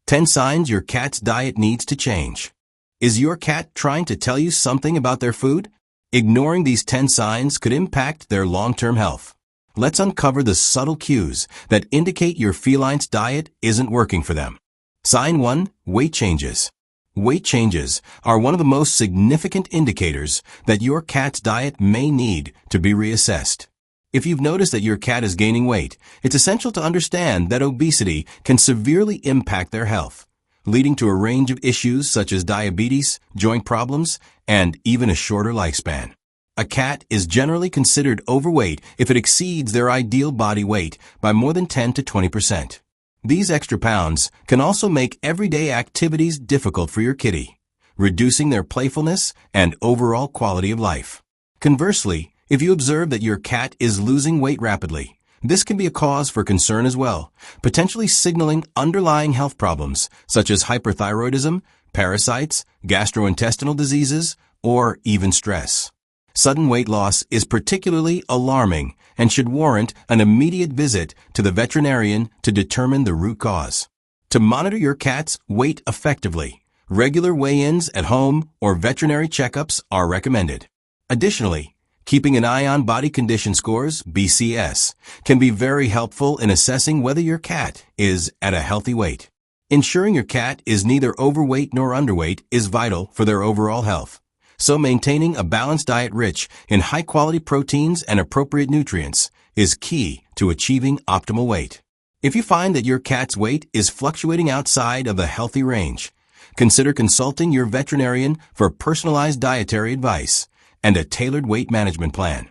10 signs your cat's diet needs to change. Is your cat trying to tell you something about their food? Ignoring these 10 signs could impact their long-term health. Let's uncover the subtle cues that indicate your feline's diet isn't working for them. Sign 1. Weight changes. Weight changes are one of the most significant indicators that your cat's diet may need to be reassessed. If you've noticed that your cat is gaining weight, it's essential to understand that obesity can severely impact their health, leading to a range of issues such as diabetes, joint problems, and even a shorter lifespan. A cat is generally considered overweight if it exceeds their ideal body weight by more than 10 to 20%. These extra pounds can also make everyday activities difficult for your kitty, reducing their playfulness and overall quality of life. Conversely, if you observe that your cat is losing weight rapidly, this can be a cause for concern as well, potentially signaling underlying health problems such as hyperthyroidism, parasites, gastrointestinal diseases, or even stress. Sudden weight loss is particularly alarming and should warrant an immediate visit to the veterinarian to determine the root cause. To monitor your cat's weight effectively, regular weigh-ins at home or veterinary checkups are recommended. Additionally, keeping an eye on body condition scores, BCS, can be very helpful in assessing whether your cat is at a healthy weight. Ensuring your cat is neither overweight nor underweight is vital for their overall health. So maintaining a balanced diet rich in high-quality proteins and appropriate nutrients is key to achieving optimal weight. If you find that your cat's weight is fluctuating outside of the healthy range, consider consulting your veterinarian for personalized dietary advice and a tailored weight management plan.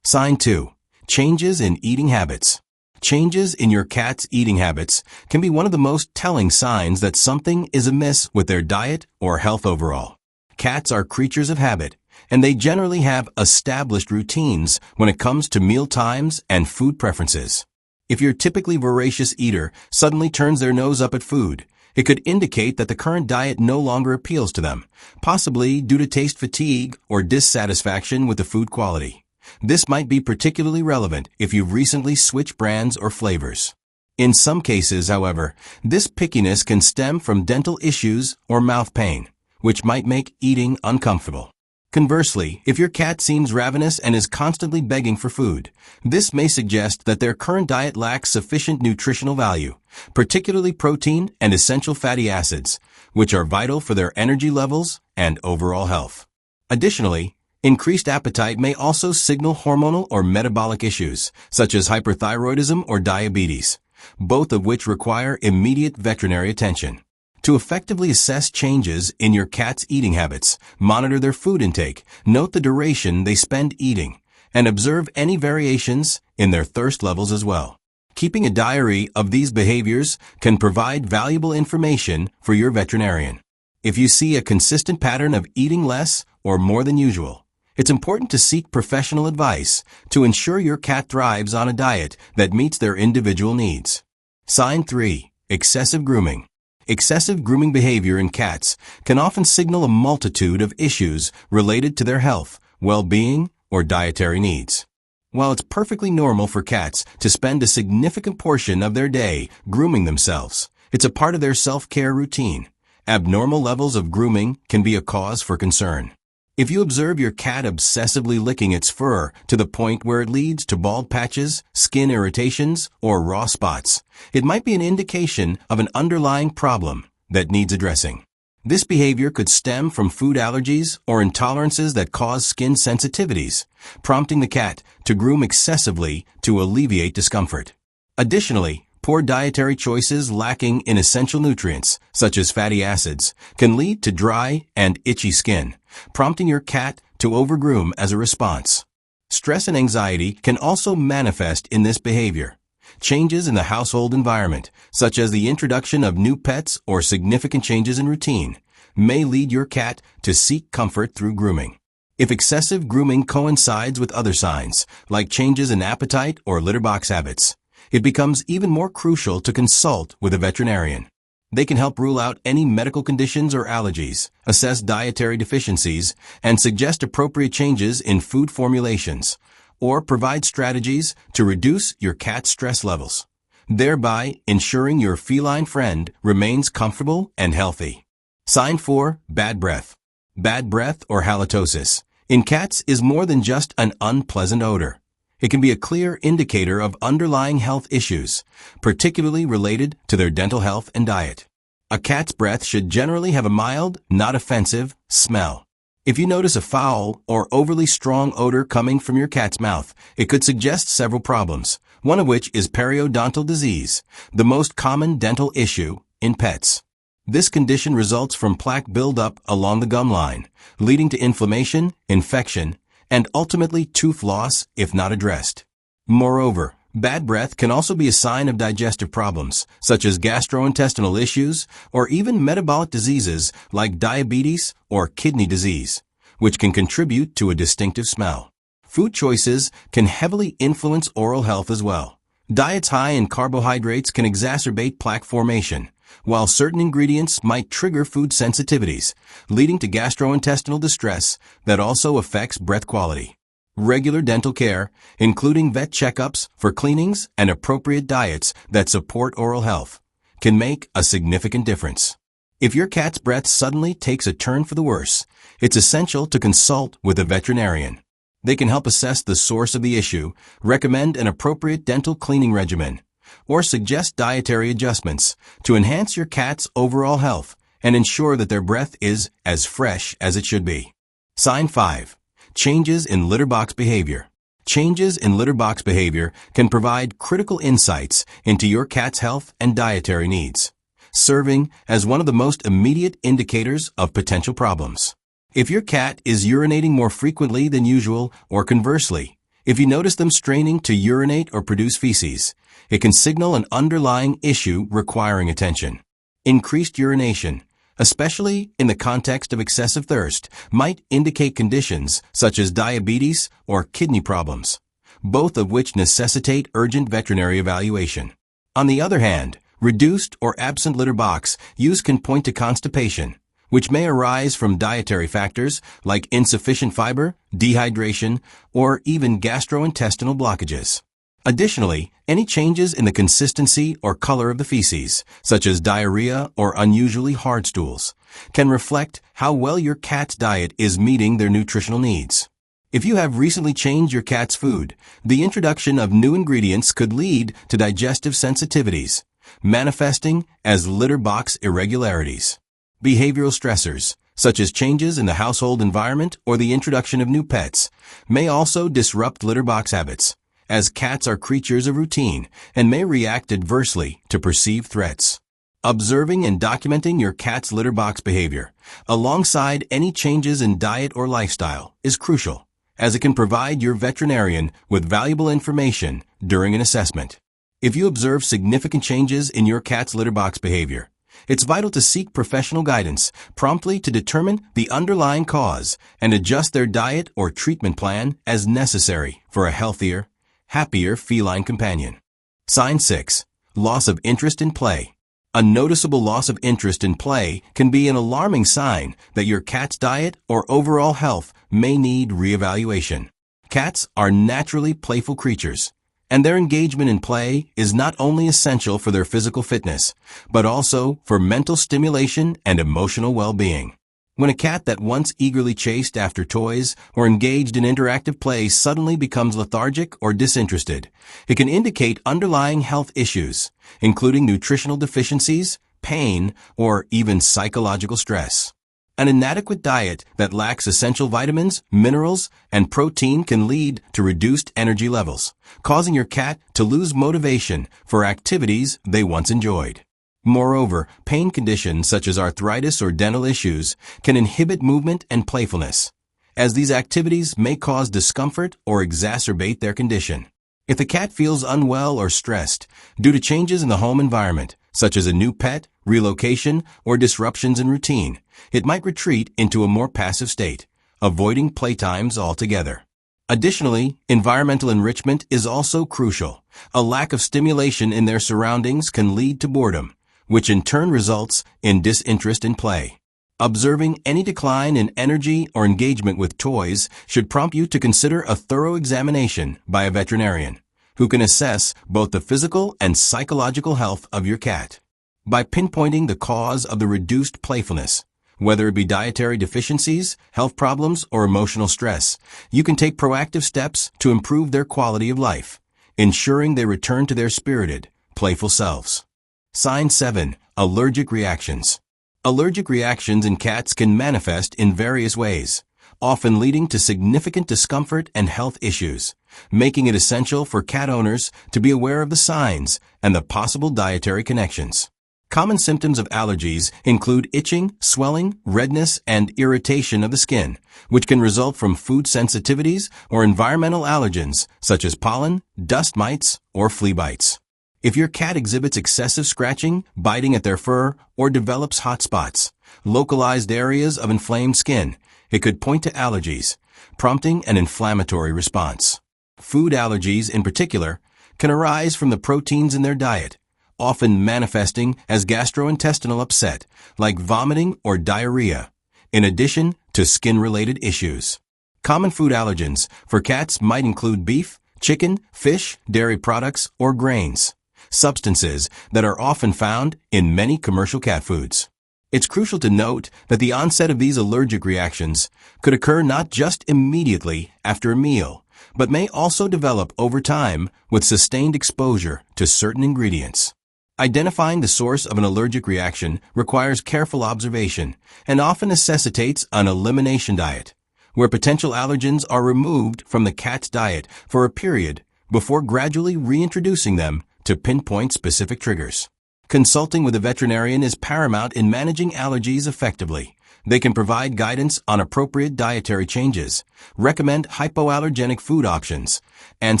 Sign 2. Changes in eating habits. Changes in your cat's eating habits can be one of the most telling signs that something is amiss with their diet or health overall. Cats are creatures of habit, and they generally have established routines when it comes to meal times and food preferences. If your typically voracious eater suddenly turns their nose up at food, it could indicate that the current diet no longer appeals to them, possibly due to taste fatigue or dissatisfaction with the food quality. This might be particularly relevant if you've recently switched brands or flavors. In some cases, however, this pickiness can stem from dental issues or mouth pain, which might make eating uncomfortable. Conversely, if your cat seems ravenous and is constantly begging for food, this may suggest that their current diet lacks sufficient nutritional value, particularly protein and essential fatty acids, which are vital for their energy levels and overall health. Additionally, increased appetite may also signal hormonal or metabolic issues, such as hyperthyroidism or diabetes, both of which require immediate veterinary attention. To effectively assess changes in your cat's eating habits, monitor their food intake, note the duration they spend eating, and observe any variations in their thirst levels as well. Keeping a diary of these behaviors can provide valuable information for your veterinarian. If you see a consistent pattern of eating less or more than usual, it's important to seek professional advice to ensure your cat thrives on a diet that meets their individual needs. Sign 3. Excessive grooming. Excessive grooming behavior in cats can often signal a multitude of issues related to their health, well-being, or dietary needs. While it's perfectly normal for cats to spend a significant portion of their day grooming themselves, it's a part of their self-care routine. Abnormal levels of grooming can be a cause for concern. If you observe your cat obsessively licking its fur to the point where it leads to bald patches, skin irritations, or raw spots, it might be an indication of an underlying problem that needs addressing. This behavior could stem from food allergies or intolerances that cause skin sensitivities, prompting the cat to groom excessively to alleviate discomfort. Additionally, poor dietary choices lacking in essential nutrients, such as fatty acids, can lead to dry and itchy skin, prompting your cat to overgroom as a response. Stress and anxiety can also manifest in this behavior. Changes in the household environment, such as the introduction of new pets or significant changes in routine, may lead your cat to seek comfort through grooming. If excessive grooming coincides with other signs, like changes in appetite or litter box habits, it becomes even more crucial to consult with a veterinarian. They can help rule out any medical conditions or allergies, assess dietary deficiencies, and suggest appropriate changes in food formulations, or provide strategies to reduce your cat's stress levels. thereby ensuring your feline friend remains comfortable and healthy. Sign 4. Bad breath. Bad breath or halitosis in cats is more than just an unpleasant odor. It can be a clear indicator of underlying health issues, particularly related to their dental health and diet. A cat's breath should generally have a mild, not offensive, smell. If you notice a foul or overly strong odor coming from your cat's mouth, it could suggest several problems, one of which is periodontal disease, the most common dental issue in pets. This condition results from plaque buildup along the gum line, leading to inflammation, infection, and ultimately tooth loss if not addressed. Moreover, bad breath can also be a sign of digestive problems, such as gastrointestinal issues or even metabolic diseases like diabetes or kidney disease, which can contribute to a distinctive smell. Food choices can heavily influence oral health as well. Diets high in carbohydrates can exacerbate plaque formation, while certain ingredients might trigger food sensitivities, leading to gastrointestinal distress that also affects breath quality. Regular dental care, including vet checkups for cleanings and appropriate diets that support oral health, can make a significant difference. If your cat's breath suddenly takes a turn for the worse, it's essential to consult with a veterinarian. They can help assess the source of the issue, recommend an appropriate dental cleaning regimen, or suggest dietary adjustments to enhance your cat's overall health and ensure that their breath is as fresh as it should be. Sign 5. Changes in litter box behavior. Changes in litter box behavior can provide critical insights into your cat's health and dietary needs, serving as one of the most immediate indicators of potential problems. If your cat is urinating more frequently than usual, or conversely, if you notice them straining to urinate or produce feces, it can signal an underlying issue requiring attention. Increased urination, especially in the context of excessive thirst, might indicate conditions such as diabetes or kidney problems, both of which necessitate urgent veterinary evaluation. On the other hand, reduced or absent litter box use can point to constipation, which may arise from dietary factors like insufficient fiber, dehydration, or even gastrointestinal blockages. Additionally, any changes in the consistency or color of the feces, such as diarrhea or unusually hard stools, can reflect how well your cat's diet is meeting their nutritional needs. If you have recently changed your cat's food, the introduction of new ingredients could lead to digestive sensitivities, manifesting as litter box irregularities. Behavioral stressors, such as changes in the household environment or the introduction of new pets, may also disrupt litter box habits, as cats are creatures of routine and may react adversely to perceived threats. Observing and documenting your cat's litter box behavior, alongside any changes in diet or lifestyle, is crucial, as it can provide your veterinarian with valuable information during an assessment. If you observe significant changes in your cat's litter box behavior, it's vital to seek professional guidance promptly to determine the underlying cause and adjust their diet or treatment plan as necessary for a healthier, happier feline companion. Sign 6. Loss of interest in play. A noticeable loss of interest in play can be an alarming sign that your cat's diet or overall health may need reevaluation. Cats are naturally playful creatures, and their engagement in play is not only essential for their physical fitness, but also for mental stimulation and emotional well-being. When a cat that once eagerly chased after toys or engaged in interactive play suddenly becomes lethargic or disinterested, it can indicate underlying health issues, including nutritional deficiencies, pain, or even psychological stress. An inadequate diet that lacks essential vitamins, minerals, and protein can lead to reduced energy levels, causing your cat to lose motivation for activities they once enjoyed. Moreover, pain conditions such as arthritis or dental issues can inhibit movement and playfulness, as these activities may cause discomfort or exacerbate their condition. If the cat feels unwell or stressed due to changes in the home environment, such as a new pet, relocation, or disruptions in routine, it might retreat into a more passive state, avoiding playtimes altogether. Additionally, environmental enrichment is also crucial. A lack of stimulation in their surroundings can lead to boredom, which in turn results in disinterest in play. Observing any decline in energy or engagement with toys should prompt you to consider a thorough examination by a veterinarian, who can assess both the physical and psychological health of your cat. By pinpointing the cause of the reduced playfulness, whether it be dietary deficiencies, health problems, or emotional stress, you can take proactive steps to improve their quality of life, ensuring they return to their spirited, playful selves. Sign 7. Allergic reactions. Allergic reactions in cats can manifest in various ways, often leading to significant discomfort and health issues, making it essential for cat owners to be aware of the signs and the possible dietary connections. Common symptoms of allergies include itching, swelling, redness, and irritation of the skin, which can result from food sensitivities or environmental allergens such as pollen, dust mites, or flea bites. If your cat exhibits excessive scratching, biting at their fur, or develops hot spots, localized areas of inflamed skin, it could point to allergies, prompting an inflammatory response. Food allergies, in particular, can arise from the proteins in their diet, often manifesting as gastrointestinal upset, like vomiting or diarrhea, in addition to skin-related issues. Common food allergens for cats might include beef, chicken, fish, dairy products, or grains, substances that are often found in many commercial cat foods. It's crucial to note that the onset of these allergic reactions could occur not just immediately after a meal, but may also develop over time with sustained exposure to certain ingredients. Identifying the source of an allergic reaction requires careful observation and often necessitates an elimination diet, where potential allergens are removed from the cat's diet for a period before gradually reintroducing them to pinpoint specific triggers. Consulting with a veterinarian is paramount in managing allergies effectively. They can provide guidance on appropriate dietary changes, recommend hypoallergenic food options, and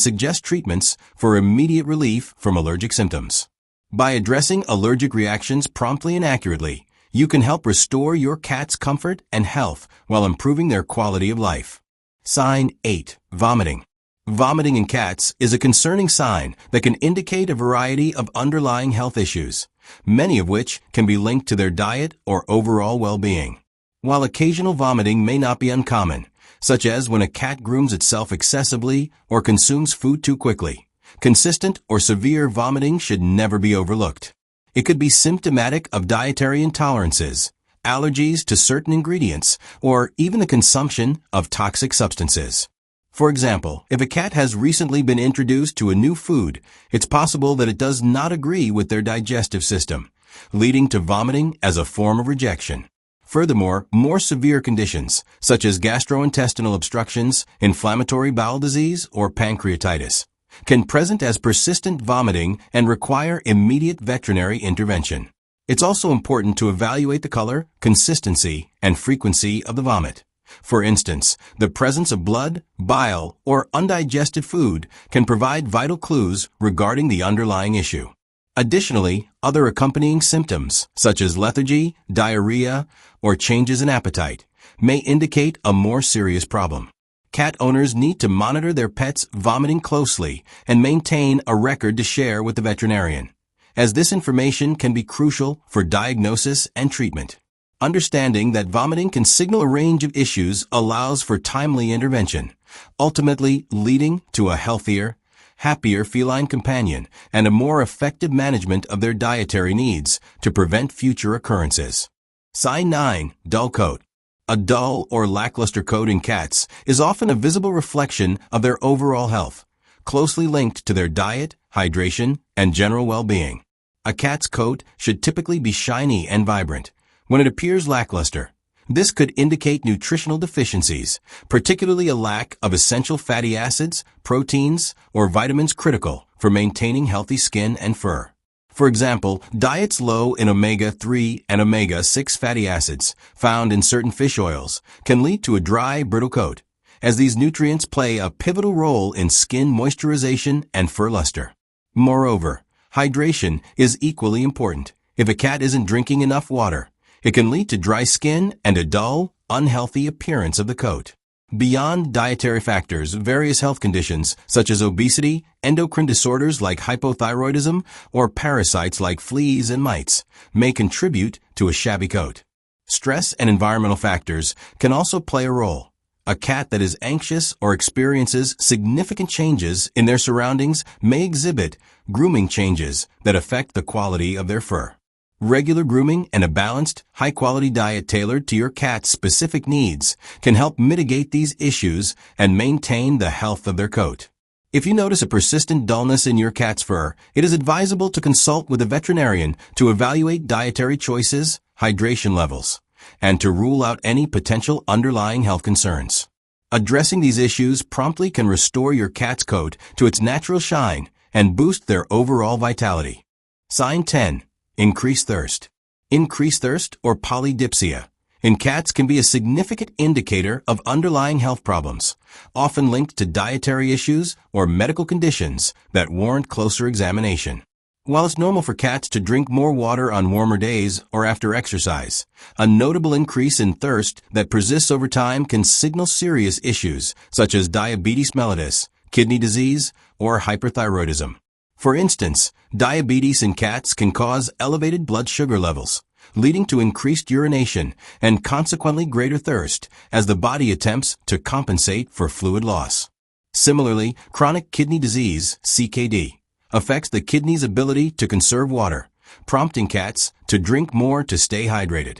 suggest treatments for immediate relief from allergic symptoms. By addressing allergic reactions promptly and accurately, you can help restore your cat's comfort and health while improving their quality of life. Sign 8. Vomiting. Vomiting in cats is a concerning sign that can indicate a variety of underlying health issues, many of which can be linked to their diet or overall well-being. While occasional vomiting may not be uncommon, such as when a cat grooms itself excessively or consumes food too quickly, consistent or severe vomiting should never be overlooked. It could be symptomatic of dietary intolerances, allergies to certain ingredients, or even the consumption of toxic substances. For example, if a cat has recently been introduced to a new food, it's possible that it does not agree with their digestive system, leading to vomiting as a form of rejection. Furthermore, more severe conditions, such as gastrointestinal obstructions, inflammatory bowel disease, or pancreatitis, can present as persistent vomiting and require immediate veterinary intervention. It's also important to evaluate the color, consistency, and frequency of the vomit. For instance, the presence of blood, bile, or undigested food can provide vital clues regarding the underlying issue. Additionally, other accompanying symptoms, such as lethargy, diarrhea, or changes in appetite, may indicate a more serious problem. Cat owners need to monitor their pets' vomiting closely and maintain a record to share with the veterinarian, as this information can be crucial for diagnosis and treatment. Understanding that vomiting can signal a range of issues allows for timely intervention, ultimately leading to a healthier, happier feline companion and a more effective management of their dietary needs to prevent future occurrences. Sign 9. Dull coat. A dull or lackluster coat in cats is often a visible reflection of their overall health, closely linked to their diet, hydration, and general well-being. A cat's coat should typically be shiny and vibrant. When it appears lackluster, this could indicate nutritional deficiencies, particularly a lack of essential fatty acids, proteins, or vitamins critical for maintaining healthy skin and fur. For example, diets low in omega-3 and omega-6 fatty acids found in certain fish oils can lead to a dry, brittle coat, as these nutrients play a pivotal role in skin moisturization and fur luster. Moreover, hydration is equally important. If a cat isn't drinking enough water, it can lead to dry skin and a dull, unhealthy appearance of the coat. Beyond dietary factors, various health conditions such as obesity, endocrine disorders like hypothyroidism, or parasites like fleas and mites may contribute to a shabby coat. Stress and environmental factors can also play a role. A cat that is anxious or experiences significant changes in their surroundings may exhibit grooming changes that affect the quality of their fur. Regular grooming and a balanced, high-quality diet tailored to your cat's specific needs can help mitigate these issues and maintain the health of their coat. If you notice a persistent dullness in your cat's fur, it is advisable to consult with a veterinarian to evaluate dietary choices, hydration levels, and to rule out any potential underlying health concerns. Addressing these issues promptly can restore your cat's coat to its natural shine and boost their overall vitality. Sign 10. Increased thirst. Increased thirst, or polydipsia, in cats can be a significant indicator of underlying health problems, often linked to dietary issues or medical conditions that warrant closer examination. While it's normal for cats to drink more water on warmer days or after exercise, a notable increase in thirst that persists over time can signal serious issues such as diabetes mellitus, kidney disease, or hyperthyroidism. For instance, diabetes in cats can cause elevated blood sugar levels, leading to increased urination and consequently greater thirst as the body attempts to compensate for fluid loss. Similarly, chronic kidney disease, CKD, affects the kidney's ability to conserve water, prompting cats to drink more to stay hydrated.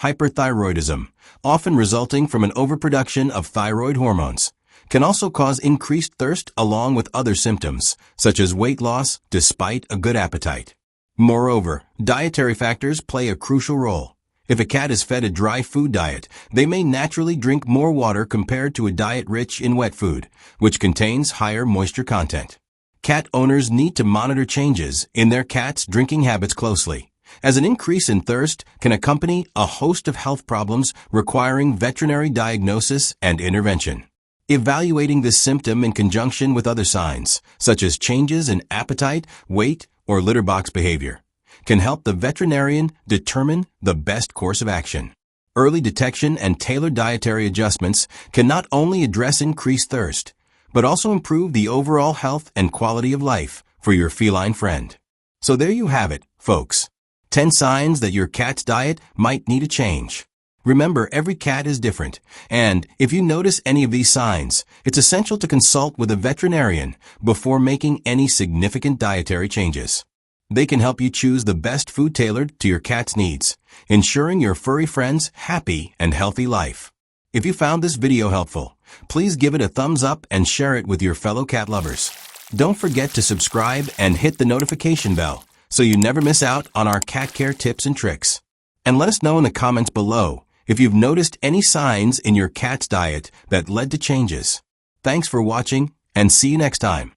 Hyperthyroidism, often resulting from an overproduction of thyroid hormones, can also cause increased thirst along with other symptoms, such as weight loss despite a good appetite. Moreover, dietary factors play a crucial role. If a cat is fed a dry food diet, they may naturally drink more water compared to a diet rich in wet food, which contains higher moisture content. Cat owners need to monitor changes in their cat's drinking habits closely, as an increase in thirst can accompany a host of health problems requiring veterinary diagnosis and intervention. Evaluating this symptom in conjunction with other signs, such as changes in appetite, weight, or litter box behavior, can help the veterinarian determine the best course of action. Early detection and tailored dietary adjustments can not only address increased thirst, but also improve the overall health and quality of life for your feline friend. So there you have it, folks. 10 signs that your cat's diet might need a change. Remember, every cat is different, and if you notice any of these signs, it's essential to consult with a veterinarian before making any significant dietary changes. They can help you choose the best food tailored to your cat's needs, ensuring your furry friend's happy and healthy life. If you found this video helpful, please give it a thumbs up and share it with your fellow cat lovers. Don't forget to subscribe and hit the notification bell so you never miss out on our cat care tips and tricks. And let us know in the comments below if you've noticed any signs in your cat's diet that led to changes. Thanks for watching, and see you next time.